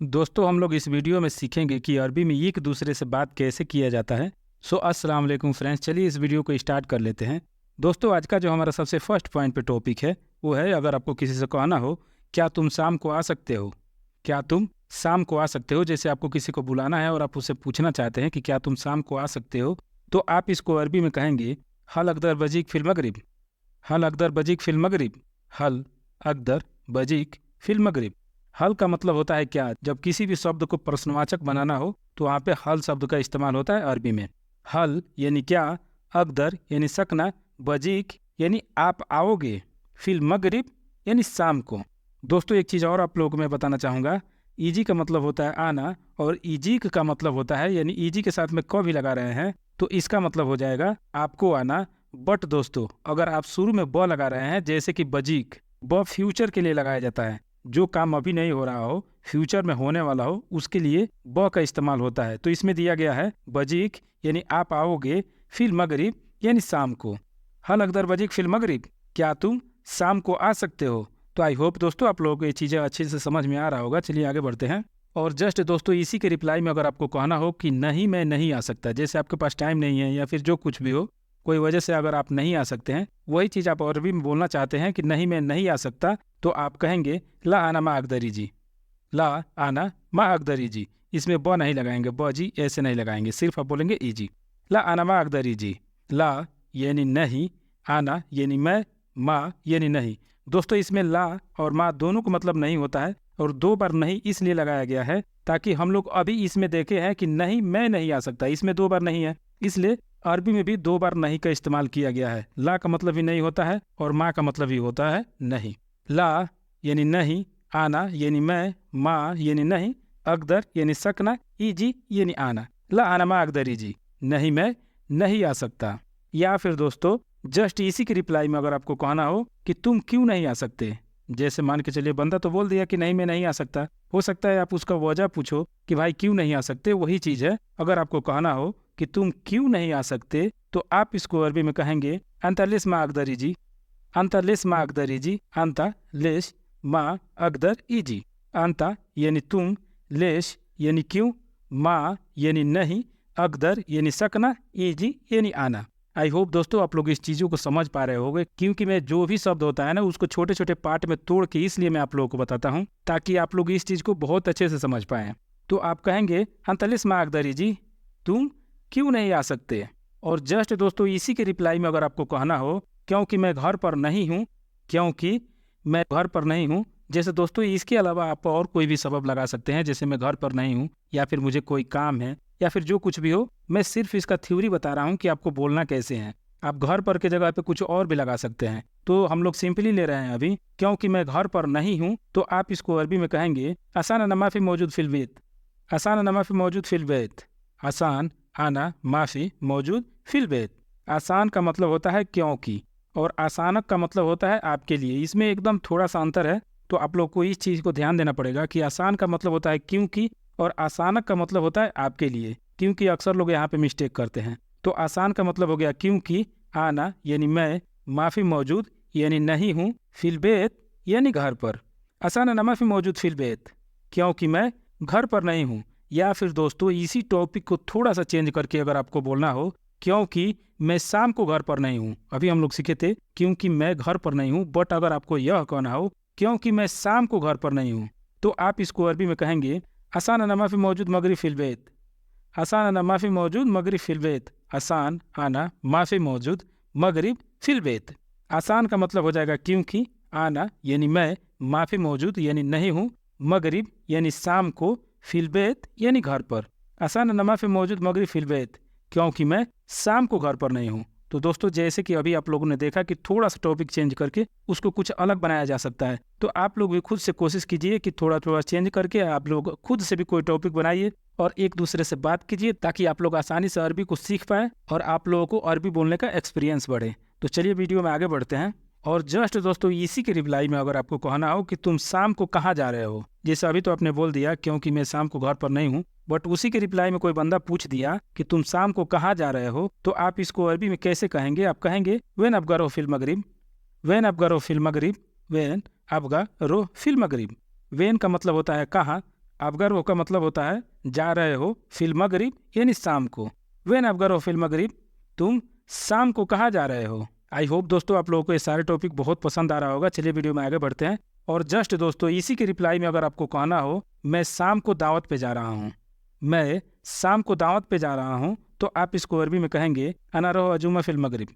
दोस्तों हम लोग इस वीडियो में सीखेंगे कि अरबी में एक दूसरे से बात कैसे किया जाता है। अस्सलाम वालेकुम फ्रेंड्स, चलिए इस वीडियो को स्टार्ट कर लेते हैं। दोस्तों आज का जो हमारा सबसे फर्स्ट पॉइंट पे टॉपिक है वो है, अगर आपको किसी से कहना हो क्या तुम शाम को आ सकते हो, क्या तुम शाम को आ सकते हो। जैसे आपको किसी को बुलाना है और आप उससे पूछना चाहते हैं कि क्या तुम शाम को आ सकते हो, तो आप इसको अरबी में कहेंगे हल अकदर बजीक फिल मगरिब। हल अकदर बजीक फिल मगरिब। हल अकदर बजीक फिल मगरिब। हल का मतलब होता है क्या। जब किसी भी शब्द को प्रश्नवाचक बनाना हो तो वहाँ पे हल शब्द का इस्तेमाल होता है अरबी में। हल यानी क्या, अकदर यानी सकना, बजीक यानी आप आओगे, फिल मगरिब यानी शाम को। दोस्तों एक चीज़ और आप लोगों को मैं बताना चाहूँगा, ईजी का मतलब होता है आना और ईजीक का मतलब होता है, यानी ईजी के साथ में क भी लगा रहे हैं तो इसका मतलब हो जाएगा आपको आना। बट दोस्तों अगर आप शुरू में ब लगा रहे हैं, जैसे कि बजीक, ब फ्यूचर के लिए लगाया जाता है। जो काम अभी नहीं हो रहा हो, फ्यूचर में होने वाला हो, उसके लिए ब का इस्तेमाल होता है। तो इसमें दिया गया है बजीक यानी आप आओगे, फिल मगरिब यानी शाम को। हल अकदर बजीक फिल मगरिब, क्या तुम शाम को आ सकते हो। तो आई होप दोस्तों आप लोगों को ये चीज़ें अच्छे से समझ में आ रहा होगा। चलिए आगे बढ़ते हैं। और जस्ट दोस्तों इसी के रिप्लाई में अगर आपको कहना हो कि नहीं मैं नहीं आ सकता, जैसे आपके पास टाइम नहीं है या फिर जो कुछ भी हो, कोई वजह से अगर आप नहीं आ सकते हैं, वही चीज़ आप अरबी में बोलना चाहते हैं कि नहीं मैं नहीं आ सकता, तो आप कहेंगे ला आना मा अकदरी जी। ला आना मा अकदरी जी। इसमें ब नहीं लगाएंगे, ब जी ऐसे नहीं लगाएंगे, सिर्फ आप बोलेंगे ई जी। ला आना मा अकदरी जी। ला यानी नहीं, आना यानी मैं, मा यानी नहीं। दोस्तों इसमें ला और मा दोनों को मतलब नहीं होता है, और दो बार नहीं इसलिए लगाया गया है ताकि हम लोग अभी इसमें देखे हैं कि नहीं मैं नहीं आ सकता, इसमें दो बार नहीं है, इसलिए अरबी में भी दो बार नहीं का इस्तेमाल किया गया है। ला का मतलब ही नहीं होता है और माँ का मतलब ही होता है नहीं। ला यानी नहीं, आना यानी मैं, माँ यानी नहीं, अकदर यानी सकना, इजी यानी आना। ला आना मा अकदर इजी, नहीं मैं नहीं आ सकता। या फिर दोस्तों जस्ट इसी के रिप्लाई में अगर आपको कहना हो कि तुम क्यों नहीं आ सकते, जैसे मान के चलिए बंदा तो बोल दिया कि नहीं मैं नहीं आ सकता, हो सकता है आप उसका वजह पूछो कि भाई क्यों नहीं आ सकते। वही चीज़ है, अगर आपको कहना हो कि तुम क्यों नहीं आ सकते, तो आप इसको अरबी में कहेंगे अंता लिस मा अकदर इजी। अंता लिस मा अकदर इजी। अंता लिस मा अकदर इजी। अंता यानी तुम, लेश यानी क्यों, मा यानी नहीं, अकदर यानी सकना, इजी यानी आना। आई होप दोस्तों आप लोग इस चीज़ों को समझ पा रहे होंगे, क्योंकि मैं जो भी शब्द होता है ना उसको छोटे छोटे पार्ट में तोड़ के इसलिए मैं आप लोगों को बताता हूँ ताकि आप लोग इस चीज़ को बहुत अच्छे से समझ पाएं। तो आप कहेंगे अंतलिस मा अकदरी जी, तुम क्यों नहीं आ सकते। और जस्ट दोस्तों इसी के रिप्लाई में अगर आपको कहना हो क्योंकि मैं घर पर नहीं हूँ, क्योंकि मैं घर पर नहीं हूँ, जैसे दोस्तों इसके अलावा आप और कोई भी सबब लगा सकते हैं, जैसे मैं घर पर नहीं हूँ या फिर मुझे कोई काम है या फिर जो कुछ भी हो। मैं सिर्फ इसका थ्योरी बता रहा हूँ कि आपको बोलना कैसे है। आप घर पर के जगह पे कुछ और भी लगा सकते हैं। तो हम लोग सिंपली ले रहे हैं अभी क्योंकि मैं घर पर नहीं हूँ, तो आप इसको अरबी में कहेंगे आसान नमाफी मौजूद फिल बैत। आसान नमाफी मौजूद फिल बैत। आसान आना माफी मौजूद फिल बैत। आसान का मतलब होता है क्योंकि, और आसानक का मतलब होता है आपके लिए। इसमें एकदम थोड़ा सा अंतर है, तो आप लोग को इस चीज़ को ध्यान देना पड़ेगा कि आसान का मतलब होता है क्योंकि और आसानक का मतलब होता है आपके लिए, क्योंकि अक्सर लोग यहाँ पे मिस्टेक करते हैं। तो आसान का मतलब हो गया क्योंकि, आना यानी मैं, माफ़ी मौजूद यानी नहीं हूँ, फिल बैत यानी घर पर। आसान ना माफ़ी मौजूद फिल बैत, क्योंकि मैं घर पर नहीं हूँ। या फिर दोस्तों इसी टॉपिक को थोड़ा सा चेंज करके अगर आपको बोलना हो क्योंकि मैं शाम को घर पर नहीं हूँ, अभी हम लोग सीखे थे क्योंकि मैं घर पर नहीं हूँ, बट अगर आपको यह कहना हो क्योंकि मैं शाम को घर पर नहीं हूँ, तो आप इसको अरबी में कहेंगे आसान आना माफ़ी मौजूद मगरिब फिल बैत। आसान आना माफ़ी मौजूद मगरिब फिल बैत। आसान आना माफ़ी मौजूद मगरिब फिल बैत। आसान का मतलब हो जाएगा क्योंकि, आना यानी मैं, माफ़ी मौजूद यानी नहीं हूँ, मगरिब यानी शाम को, फिल बैत यानी घर पर। आसान आना माफ़ी मौजूद मगरिब फिल बैत, क्योंकि मैं शाम को घर पर नहीं हूँ। तो दोस्तों जैसे कि अभी आप लोगों ने देखा कि थोड़ा सा टॉपिक चेंज करके उसको कुछ अलग बनाया जा सकता है, तो आप लोग भी खुद से कोशिश कीजिए कि थोड़ा थोड़ा चेंज करके आप लोग खुद से भी कोई टॉपिक बनाइए और एक दूसरे से बात कीजिए ताकि आप लोग आसानी से अरबी को सीख पाएँ और आप लोगों को अरबी बोलने का एक्सपीरियंस बढ़े। तो चलिए वीडियो में आगे बढ़ते हैं। और जस्ट दोस्तों इसी के रिप्लाई में अगर आपको कहना हो कि तुम शाम को कहाँ जा रहे हो, जैसे अभी तो आपने बोल दिया क्योंकि मैं शाम को घर पर नहीं हूँ, बट उसी के रिप्लाई में कोई बंदा पूछ दिया कि तुम शाम को कहाँ जा रहे हो, तो आप इसको अरबी में कैसे कहेंगे। आप कहेंगे वेन अबगरो फिल मगरिब। वेन अबगरो फिल मगरिब। वेन अबगरो फिल मगरिब। वेन का मतलब होता है कहाँ, अबगर का मतलब होता है जा रहे हो फिल मगरिब यानी शाम को। वेन अबगर हो फिल मगरिब, तुम शाम को कहाँ जा रहे हो। आई होप दोस्तों आप लोगों को ये सारे टॉपिक बहुत पसंद आ रहा होगा। चलिए वीडियो में आगे बढ़ते हैं। और जस्ट दोस्तों इसी के रिप्लाई में अगर आपको कहना हो मैं शाम को दावत पे जा रहा हूँ, मैं शाम को दावत पे जा रहा हूँ, तो आप इसको अरबी में कहेंगे अना रोह अजूमा फिल मगरिब,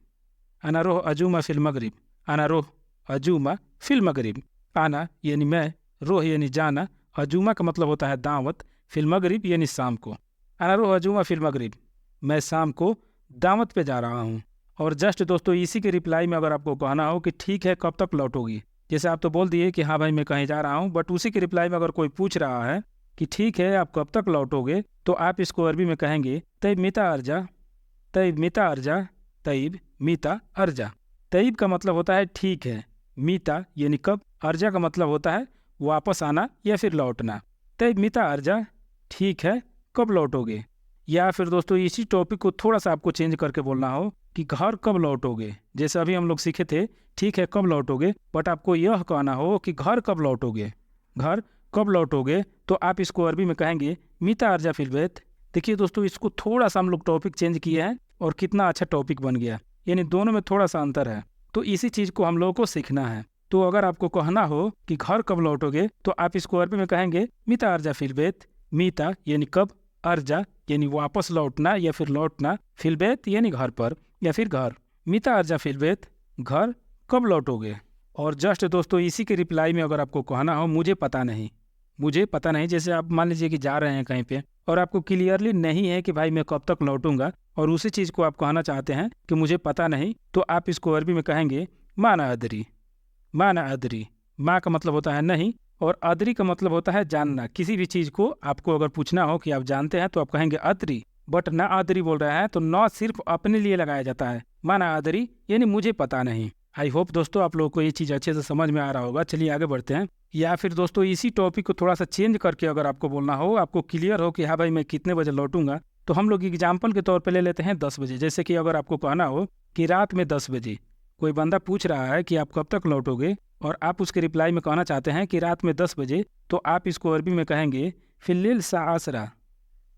अना रोह अजूमा फिल मगरिब, अना रोह अजूमा फिल मगरिब। आना यानी मैं, रोह यानी जाना, अजूमा का मतलब होता है दावत, फिल मगरिब यानी शाम को। अना रोह अजूमा फिल मगरिब, मैं शाम को दावत पे जा रहा हूँ। और जस्ट दोस्तों इसी के रिप्लाई में अगर आपको कहना हो कि ठीक है कब तक लौटोगी, जैसे आप तो बोल दिए कि हाँ भाई मैं कहीं जा रहा हूँ, बट उसी के रिप्लाई में अगर कोई पूछ रहा है कि ठीक है आप कब तक लौटोगे, तो आप इसको अरबी में कहेंगे तैब मीता अर्जा, तैब मीता अर्जा, तैब मीता अर्जा। तैब का मतलब होता है ठीक है, मीता यानी कब, अर्जा का मतलब होता है वापस आना या फिर लौटना। तैब मीता अर्जा, ठीक है कब लौटोगे। या फिर दोस्तों इसी टॉपिक को थोड़ा सा आपको चेंज करके बोलना हो कि घर कब लौटोगे, जैसे अभी हम लोग सीखे थे ठीक है कब लौटोगे, बट आपको यह कहना हो कि घर कब लौटोगे, घर कब लौटोगे, तो आप इसको अरबी में कहेंगे मीता अर्जा फिल बैत। देखिए दोस्तों इसको थोड़ा सा हम लोग टॉपिक चेंज किए हैं और कितना अच्छा टॉपिक बन गया, यानी दोनों में थोड़ा सा अंतर है। तो इसी चीज़ को हम लोगों को सीखना है। तो अगर आपको कहना हो कि घर कब लौटोगे, तो आप इसको अरबी में कहेंगे मीता अर्जा फिल बैत। मीता यानी कब, अर्जा यानी वापस लौटना या फिर लौटना, फिल बैत यानी घर पर या फिर घर। मीता अर्जा फिल बैत, घर कब लौटोगे। और जस्ट दोस्तों इसी के रिप्लाई में अगर आपको कहना हो मुझे पता नहीं, मुझे पता नहीं, जैसे आप मान लीजिए कि जा रहे हैं कहीं पे और आपको क्लियरली नहीं है कि भाई मैं कब तक लौटूंगा, और उसी चीज़ को आप कहना चाहते हैं कि मुझे पता नहीं, तो आप इसको अरबी में कहेंगे माना अदरी, माना अदरी। माँ का मतलब होता है नहीं और अदरी का मतलब होता है जानना। किसी भी चीज़ को आपको अगर पूछना हो कि आप जानते हैं तो आप कहेंगे अदरी, बट ना अदरी बोल रहा है तो नौ सिर्फ अपने लिए लगाया जाता है, माना अदरी यानी मुझे पता नहीं। आई होप दोस्तों आप लोगों को ये चीज़ अच्छे से समझ में आ रहा होगा। चलिए आगे बढ़ते हैं। या फिर दोस्तों इसी टॉपिक को थोड़ा सा चेंज करके अगर आपको बोलना हो, आपको क्लियर हो कि हाँ भाई मैं कितने बजे लौटूंगा, तो हम लोग एग्जाम्पल के तौर पे ले लेते हैं 10 बजे। जैसे कि अगर आपको कहना हो कि रात में 10 बजे कोई बंदा पूछ रहा है कि आप कब तक लौटोगे, और आप उसके रिप्लाई में कहना चाहते हैं कि रात में 10 बजे, तो आप इसको अरबी में कहेंगे फिल्लेल सा आसरा,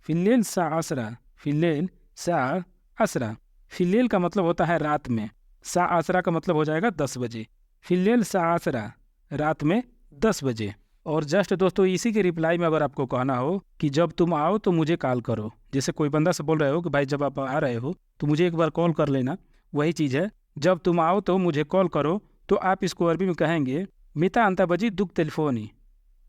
फिल्लेल सा आसरा, फिल्लेल सा आसरा। फिल्लेल का मतलब होता है रात में, सा आसरा का मतलब हो जाएगा 10 बजे। फिल्लेल सा आसरा, रात में 10 बजे। और जस्ट दोस्तों इसी के रिप्लाई में अगर आपको कहना हो कि जब तुम आओ तो मुझे कॉल करो, जैसे कोई बंदा से बोल रहे हो कि भाई जब आप आ रहे हो तो मुझे एक बार कॉल कर लेना, वही चीज़ है जब तुम आओ तो मुझे कॉल करो, तो आप इसको अरबी में कहेंगे मीता अंता बजी दुग टेलीफोनी,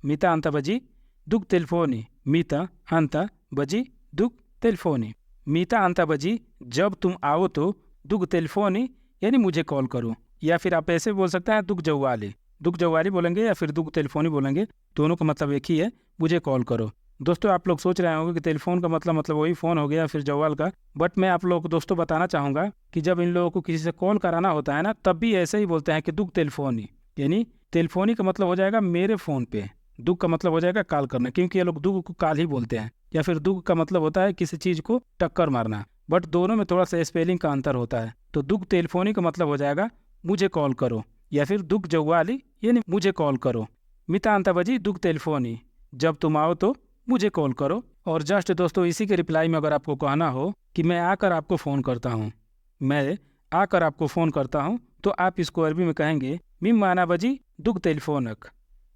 मीता अंता बजी दुग टेलीफोनी, मीता अंता बजी दुग टेलीफोनी। मीता अंता बजी जब तुम आओ तो, दुग टेलीफोनी यानी मुझे कॉल करो। या फिर आप ऐसे बोल सकते हैं दुग जवाली, दुग जवाली बोलेंगे या फिर दुग टेलीफोनी बोलेंगे, दोनों का मतलब एक ही है, मुझे कॉल करो। दोस्तों आप लोग सोच रहे होंगे कि टेलीफोन का मतलब वही फ़ोन हो गया फिर जवाल का, बट मैं आप लोगों को दोस्तों बताना चाहूँगा कि जब इन लोगों को किसी से कॉल कराना होता है ना, तब भी ऐसे ही बोलते हैं कि दुग टेलीफोनी, यानी टेलीफोनी का मतलब हो जाएगा मेरे फ़ोन पे, दुग का मतलब हो जाएगा कॉल करना, क्योंकि ये लोग दुग को कॉल ही बोलते हैं। या फिर दुग का मतलब होता है किसी चीज़ को टक्कर मारना, बट दोनों में थोड़ा सा स्पेलिंग का अंतर होता है। तो दुग टेलीफोनी का मतलब हो जाएगा मुझे कॉल करो, या फिर दुग जवाली यानी मुझे कॉल करो। मिता अंता बजी दुग टेलीफोनी, जब तुम आओ तो मुझे कॉल करो। और जस्ट दोस्तों इसी के रिप्लाई में अगर आपको कहना हो कि मैं आकर आपको फ़ोन करता हूँ, मैं आकर आपको फ़ोन करता हूँ, तो आप इसको अरबी में कहेंगे मिम्मा आना बजी दुग टेलीफोनक,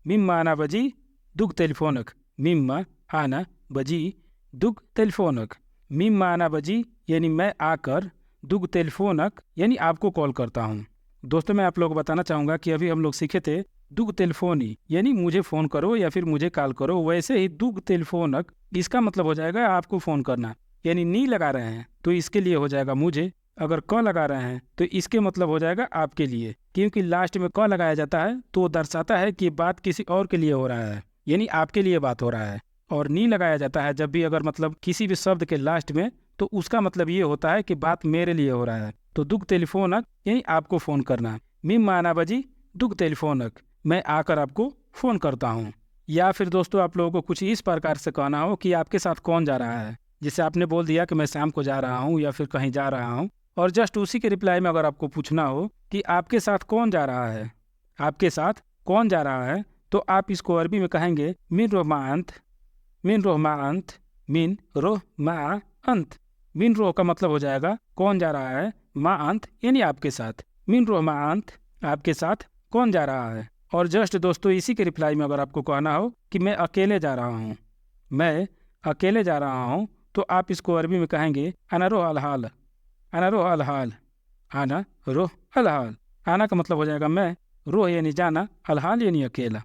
मिम्मा आना बजी दुग टेलीफोनक, मिम्मा आना बजी दुग टेलीफोनक। मिम्मा आना बजी यानी मैं आकर, दुग टेलीफोनक यानी आपको कॉल करता हूँ। दोस्तों मैं आप लोग को बताना चाहूँगा कि अभी हम लोग सीखे थे दुग टेलीफोनी यानी मुझे फ़ोन करो या फिर मुझे कॉल करो, वैसे ही दुग टेलीफोनक इसका मतलब हो जाएगा आपको फ़ोन करना, यानी नी लगा रहे हैं तो इसके लिए हो जाएगा मुझे, अगर क लगा रहे हैं तो इसके मतलब हो जाएगा आपके लिए, क्योंकि लास्ट में क लगाया जाता है तो दर्शाता है कि बात किसी और के लिए हो रहा है, यानी आपके लिए बात हो रहा है। और नी लगाया जाता है जब भी अगर मतलब किसी भी शब्द के लास्ट में, तो उसका मतलब ये होता है कि बात मेरे लिए हो रहा है। तो दुग टेलीफोनक यानी आपको फ़ोन करना, मिम्मा आना बजी दुग टेलीफोनक, मैं आकर आपको फ़ोन करता हूँ। या फिर दोस्तों आप लोगों को कुछ इस प्रकार से कहना हो कि आपके साथ कौन जा रहा है, जैसे आपने बोल दिया कि मैं शाम को जा रहा हूँ या फिर कहीं जा रहा हूँ, और जस्ट उसी के रिप्लाई में अगर आपको पूछना हो कि आपके साथ कौन जा रहा है, आपके साथ कौन जा रहा है, तो आप इसको अरबी में कहेंगे मिन रोमांत, मिन रोह मा अंत, मिन रोह मा अंत। मिन रोह का मतलब हो जाएगा कौन जा रहा है, मा अंत यानी आपके साथ। मिन रोह मा अंत, आपके साथ कौन जा रहा है। और जस्ट दोस्तों इसी के रिप्लाई में अगर आपको कहना हो कि मैं अकेले जा रहा हूँ, मैं अकेले जा रहा हूँ, तो आप इसको अरबी में कहेंगे अना रोह अलहाल, अना रोह अलहाल, आना रोह अलहाल। आना का मतलब हो जाएगा मैं, रोह यानी जाना, अलहाल यानी अकेला।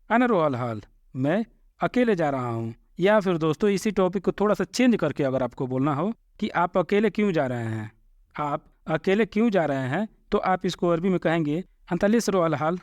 अना रोह अलहाल, मैं अकेले जा रहा हूँ। या फिर दोस्तों इसी टॉपिक को थोड़ा सा चेंज करके अगर आपको बोलना हो कि आप अकेले क्यों जा रहे हैं, आप अकेले क्यों जा रहे हैं, तो आप इसको अरबी में कहेंगे अंता लिस रोह अलहाल,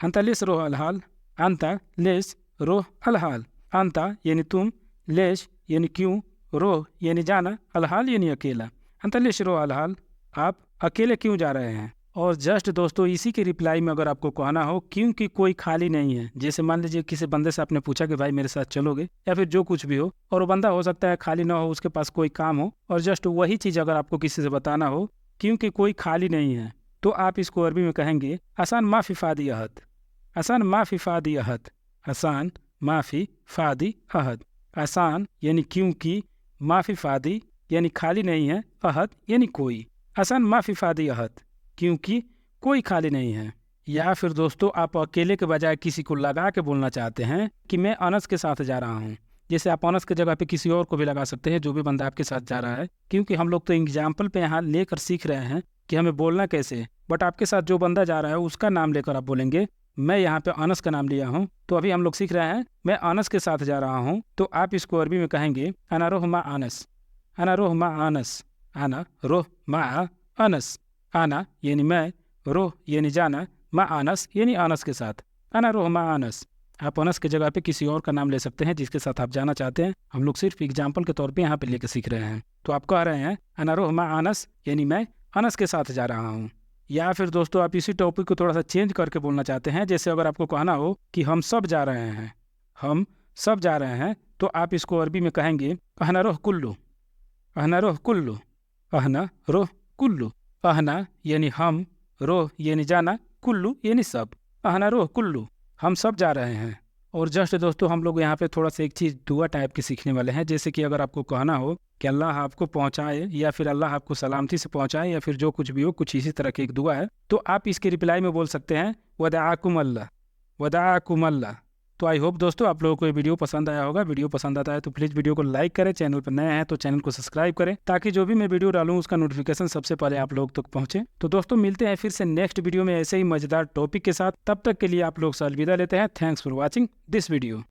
अंता लिस रोह अलहाल, अंता लिस रोह अलहाल। अंता यानी तुम, लेश यानी क्यों, रोह यानी जाना, अलहाल यानी अकेला। अंता लिस रोह अलहाल, आप अकेले क्यों जा रहे हैं। और जस्ट दोस्तों इसी के रिप्लाई में अगर आपको कहना हो क्योंकि कोई खाली नहीं है, जैसे मान लीजिए किसी बंदे से आपने पूछा कि भाई मेरे साथ चलोगे, या फिर जो कुछ भी हो, और वो बंदा हो सकता है खाली ना हो, उसके पास कोई काम हो, और जस्ट वही चीज़ अगर आपको किसी से बताना हो क्योंकि कोई खाली नहीं है, तो आप इसको अरबी में कहेंगे आसान माफ़ी फ़ादी अहद, आसान माफ़ी फ़ादी अहद, आसान माफ़ी फ़ादी अहद। आसान यानी क्योंकि, माफ़ी फ़ादी यानी खाली नहीं है, अहद यानी कोई। आसान माफ़ी फ़ादी अहद, क्योंकि कोई खाली नहीं है। या फिर दोस्तों आप अकेले के बजाय किसी को लगा के बोलना चाहते हैं कि मैं अनस के साथ जा रहा हूँ, जैसे आप अनस के जगह पे किसी और को भी लगा सकते हैं जो भी बंदा आपके साथ जा रहा है, क्योंकि हम लोग तो एग्जाम्पल पे यहाँ लेकर सीख रहे हैं कि हमें बोलना कैसे है। बट आपके साथ जो बंदा जा रहा है उसका नाम लेकर आप बोलेंगे। मैं यहाँ पे अनस का नाम लिया हूँ, तो अभी हम लोग सीख रहे हैं मैं अनस के साथ जा रहा हूँ, तो आप इसको अरबी में कहेंगे अना रोह मा अनस, अना रोह मा अनस, अना रोह मा अनस। आना यानी मैं, रोह यानी जाना, मा अनस यानी अनस के साथ। अना रोह मा अनस, आप अनस की जगह पे किसी और का नाम ले सकते हैं जिसके साथ आप जाना चाहते हैं। हम लोग सिर्फ एग्जाम्पल के तौर पे यहाँ पे लेकर सीख रहे हैं। तो आप कह रहे हैं अना रोह मा अनस यानी मैं अनस के साथ जा रहा हूँ। या फिर दोस्तों आप इसी टॉपिक को थोड़ा सा चेंज करके बोलना चाहते हैं, जैसे अगर आपको कहना हो कि हम सब जा रहे हैं, हम सब जा रहे हैं, तो आप इसको अरबी में कहेंगे अहना रोह कुल्लू, अहना रोह कुल्लू, अहना रोह कुल्लू। अहना यानी हम, रोह यानी जाना, कुल्लू यानी सब। अहना रोह कुल्लू, हम सब जा रहे हैं। और जस्ट दोस्तों हम लोग यहाँ पे थोड़ा सा एक चीज़ दुआ टाइप की सीखने वाले हैं, जैसे कि अगर आपको कहना हो कि अल्लाह आपको पहुँचाए, या फिर अल्लाह आपको सलामती से पहुँचाए, या फिर जो कुछ भी हो, कुछ इसी तरह की एक दुआ है, तो आप इसके रिप्लाई में बोल सकते हैं वदाकुम अल्लाह, वदाकुम अल्लाह। तो आई होप दोस्तों आप लोगों को ये वीडियो पसंद आया होगा। वीडियो पसंद आता है तो प्लीज़ वीडियो को लाइक करें, चैनल पर नए हैं तो चैनल को सब्सक्राइब करें, ताकि जो भी मैं वीडियो डालूं उसका नोटिफिकेशन सबसे पहले आप लोग तक पहुंचे। तो दोस्तों मिलते हैं फिर से नेक्स्ट वीडियो में ऐसे ही मजेदार टॉपिक के साथ। तब तक के लिए आप लोग से अलविदा लेते हैं। Thanks for watching this video.